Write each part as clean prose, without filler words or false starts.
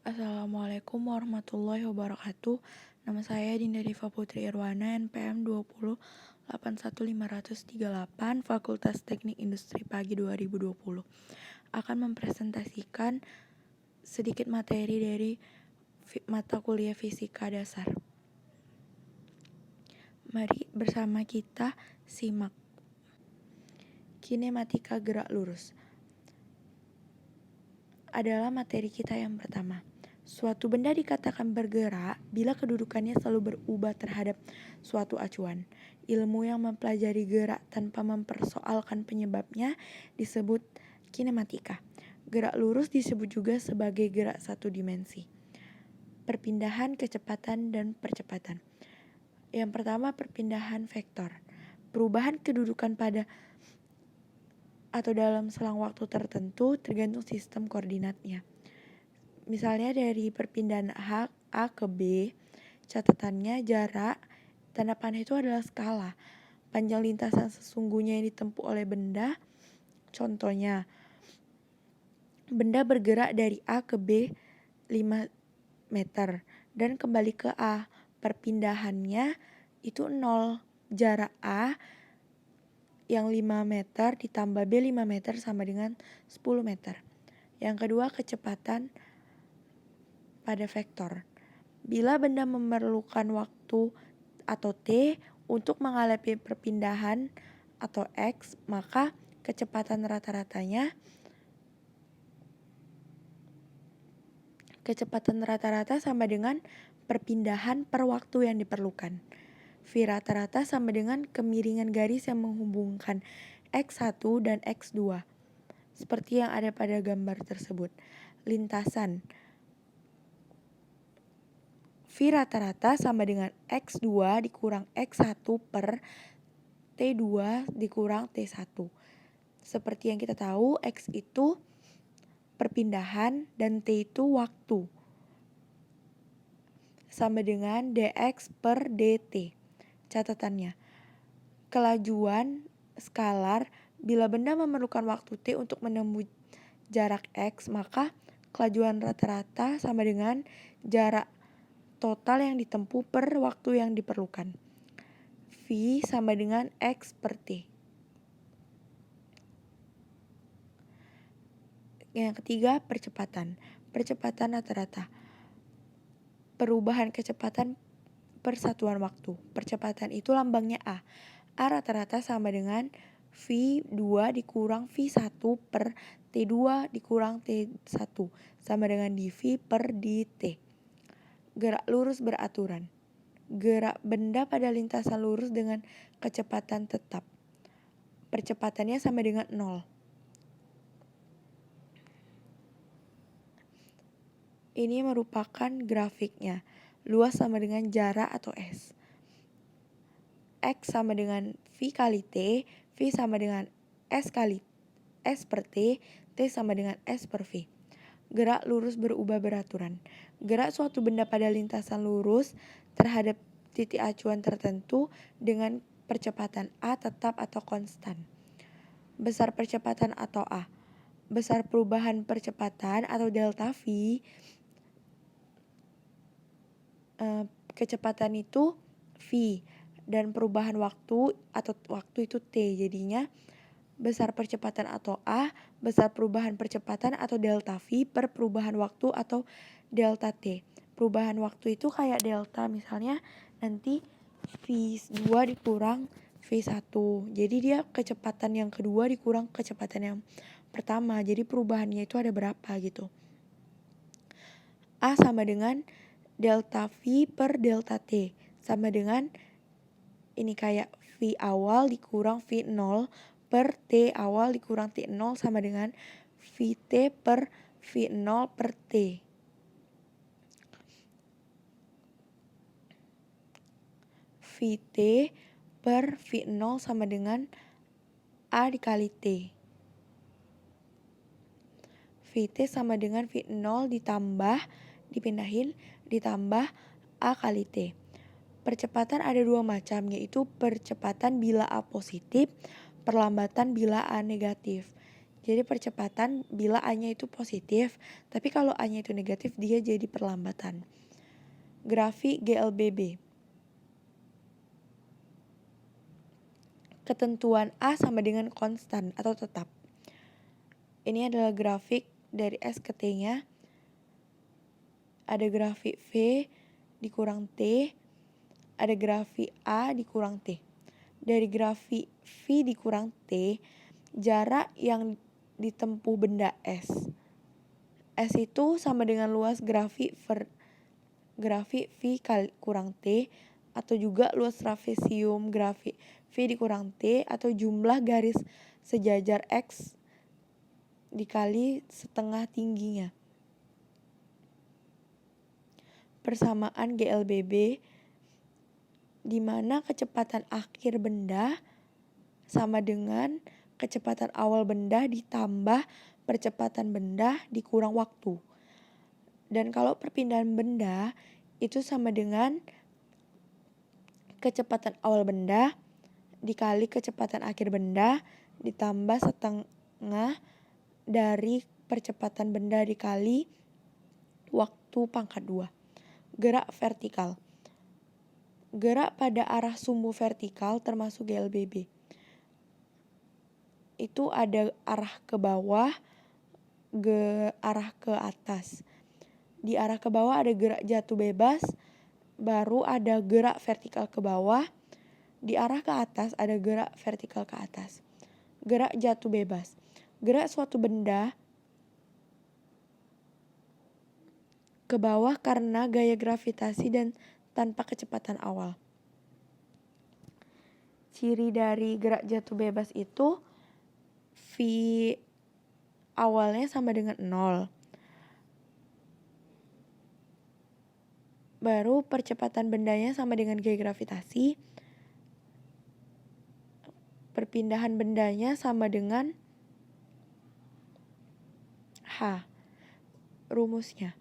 Assalamualaikum warahmatullahi wabarakatuh. Nama saya Dinda Diva Putri Irwana, NPM 2081538, Fakultas Teknik Industri Pagi 2020. Akan mempresentasikan sedikit materi dari mata kuliah Fisika Dasar. Mari bersama kita simak. Kinematika gerak lurus adalah materi kita yang pertama. Suatu benda dikatakan bergerak bila kedudukannya selalu berubah terhadap suatu acuan. Ilmu yang mempelajari gerak tanpa mempersoalkan penyebabnya disebut kinematika. Gerak lurus disebut juga sebagai gerak satu dimensi. Perpindahan, kecepatan, dan percepatan. Yang pertama, perpindahan vektor. Perubahan kedudukan pada atau dalam selang waktu tertentu tergantung sistem koordinatnya. Misalnya dari perpindahan A ke B, catatannya jarak, tanda panah itu adalah skala. Panjang lintasan sesungguhnya yang ditempuh oleh benda, contohnya, benda bergerak dari A ke B 5 meter dan kembali ke A. Perpindahannya itu 0. Jarak A yang 5 meter ditambah B 5 meter sama dengan 10 meter. Yang kedua, kecepatan pada vektor. Bila benda memerlukan waktu atau T untuk mengalami perpindahan atau X, maka kecepatan rata-rata sama dengan perpindahan per waktu yang diperlukan. V rata-rata sama dengan kemiringan garis yang menghubungkan X1 dan X2. Seperti yang ada pada gambar tersebut. Lintasan V rata-rata sama dengan X2 dikurang X1 per T2 dikurang T1. Seperti yang kita tahu, X itu perpindahan dan T itu waktu. Sama dengan dx per dt. Catatannya, kelajuan skalar bila benda memerlukan waktu T untuk menempuh jarak X, maka kelajuan rata-rata sama dengan jarak total yang ditempuh per waktu yang diperlukan. V sama dengan X per T. Yang ketiga, percepatan. Percepatan rata-rata. Perubahan kecepatan per satuan waktu. Percepatan itu lambangnya A. A rata-rata sama dengan V2 dikurang V1 per T2 dikurang T1 sama dengan dV per dt. Gerak lurus beraturan. Gerak benda pada lintasan lurus dengan kecepatan tetap. Percepatannya sama dengan 0. Ini merupakan grafiknya. Luas sama dengan jarak atau S. X sama dengan V kali T, V sama dengan S kali S per T, T sama dengan S per V. Gerak lurus berubah beraturan. Gerak suatu benda pada lintasan lurus terhadap titik acuan tertentu dengan percepatan A tetap atau konstan. Besar percepatan atau A. Besar perubahan percepatan atau delta V. Kecepatan itu V dan perubahan waktu atau waktu itu T. Jadinya besar percepatan atau A, besar perubahan percepatan atau delta V per perubahan waktu atau delta T. Perubahan waktu itu kayak delta, misalnya nanti V2 dikurang V1. Jadi dia kecepatan yang kedua dikurang kecepatan yang pertama. Jadi perubahannya itu ada berapa gitu. A sama dengan delta V per delta T. Sama dengan ini kayak V awal dikurang V0 per T awal dikurang T0 sama dengan Vt per V0 per T. Vt per V0 sama dengan A dikali T. Vt sama dengan V0 ditambah A kali T. Percepatan ada dua macam, yaitu percepatan bila A positif, perlambatan bila A negatif. Jadi percepatan bila A-nya itu positif, tapi kalau A-nya itu negatif dia jadi perlambatan. Grafik GLBB. Ketentuan A sama dengan konstan atau tetap. Ini adalah grafik dari S ke T-nya. Ada grafik V dikurang T, ada grafik A dikurang T. Dari grafik V dikurang T, jarak yang ditempuh benda S. S itu sama dengan luas grafik V kurang T, atau juga luas trapesium grafik V dikurang T, atau jumlah garis sejajar X dikali setengah tingginya. Persamaan GLBB di mana kecepatan akhir benda sama dengan kecepatan awal benda ditambah percepatan benda dikurang waktu. Dan kalau perpindahan benda itu sama dengan kecepatan awal benda dikali kecepatan akhir benda ditambah setengah dari percepatan benda dikali waktu pangkat 2. Gerak vertikal. Gerak pada arah sumbu vertikal termasuk GLBB. Itu ada arah ke bawah, arah ke atas. Di arah ke bawah ada gerak jatuh bebas, baru ada gerak vertikal ke bawah. Di arah ke atas ada gerak vertikal ke atas. Gerak jatuh bebas. Gerak suatu benda ke bawah karena gaya gravitasi dan tanpa kecepatan awal. Ciri dari gerak jatuh bebas itu V awalnya sama dengan 0. Baru percepatan bendanya sama dengan gaya gravitasi. Perpindahan bendanya sama dengan H. Rumusnya.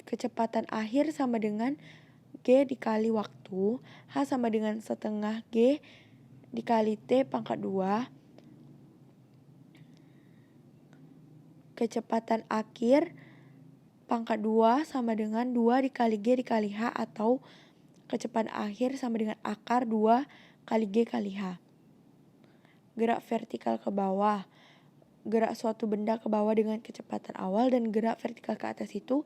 Kecepatan akhir sama dengan G dikali waktu. H sama dengan setengah G dikali T pangkat 2. Kecepatan akhir pangkat 2 sama dengan 2 dikali G dikali H, atau kecepatan akhir sama dengan akar 2 kali G kali H. Gerak vertikal ke bawah. Gerak suatu benda ke bawah dengan kecepatan awal, dan gerak vertikal ke atas itu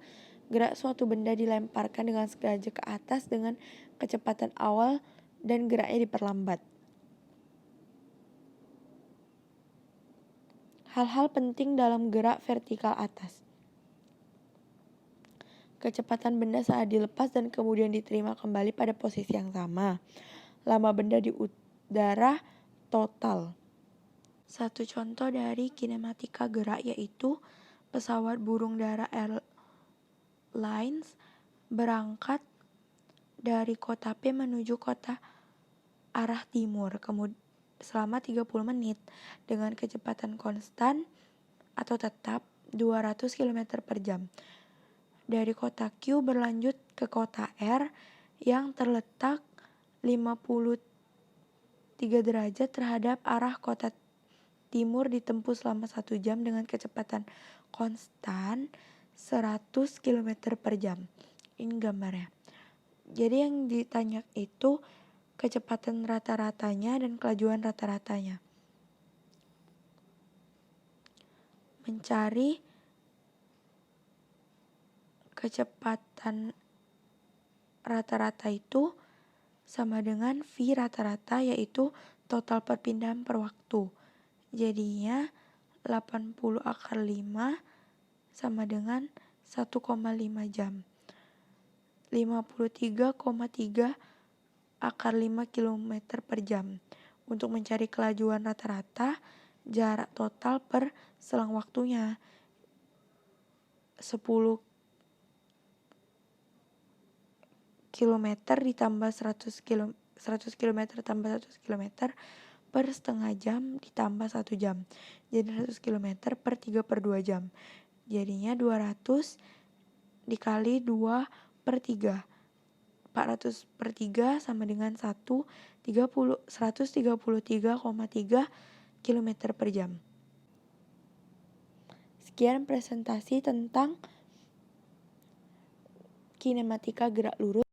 gerak suatu benda dilemparkan dengan sengaja ke atas dengan kecepatan awal dan geraknya diperlambat. Hal-hal penting dalam gerak vertikal atas. Kecepatan benda saat dilepas dan kemudian diterima kembali pada posisi yang sama. Lama benda di udara total. Satu contoh dari kinematika gerak yaitu pesawat burung dara Airlines berangkat dari kota P menuju kota arah timur selama 30 menit dengan kecepatan konstan atau tetap 200 km per jam. Dari kota Q berlanjut ke kota R yang terletak 53 derajat terhadap arah kota timur ditempuh selama 1 jam dengan kecepatan konstan 100 km per jam. Ini gambarnya. Jadi yang ditanya itu kecepatan rata-ratanya dan kelajuan rata-ratanya. Mencari kecepatan rata-rata itu sama dengan V rata-rata, yaitu total perpindahan per waktu. Jadinya 80 akar 5 sama dengan 1,5 jam. 53,3 akar 5 km per jam. Untuk mencari kelajuan rata-rata, jarak total per selang waktunya 10 km ditambah 100 km tambah 100 km per setengah jam ditambah 1 jam. Jadi 100 km per 3/2 jam. Jadinya 200 dikali 2/3. 400/3 sama dengan 1 133,3 km per jam. Sekian presentasi tentang kinematika gerak lurus.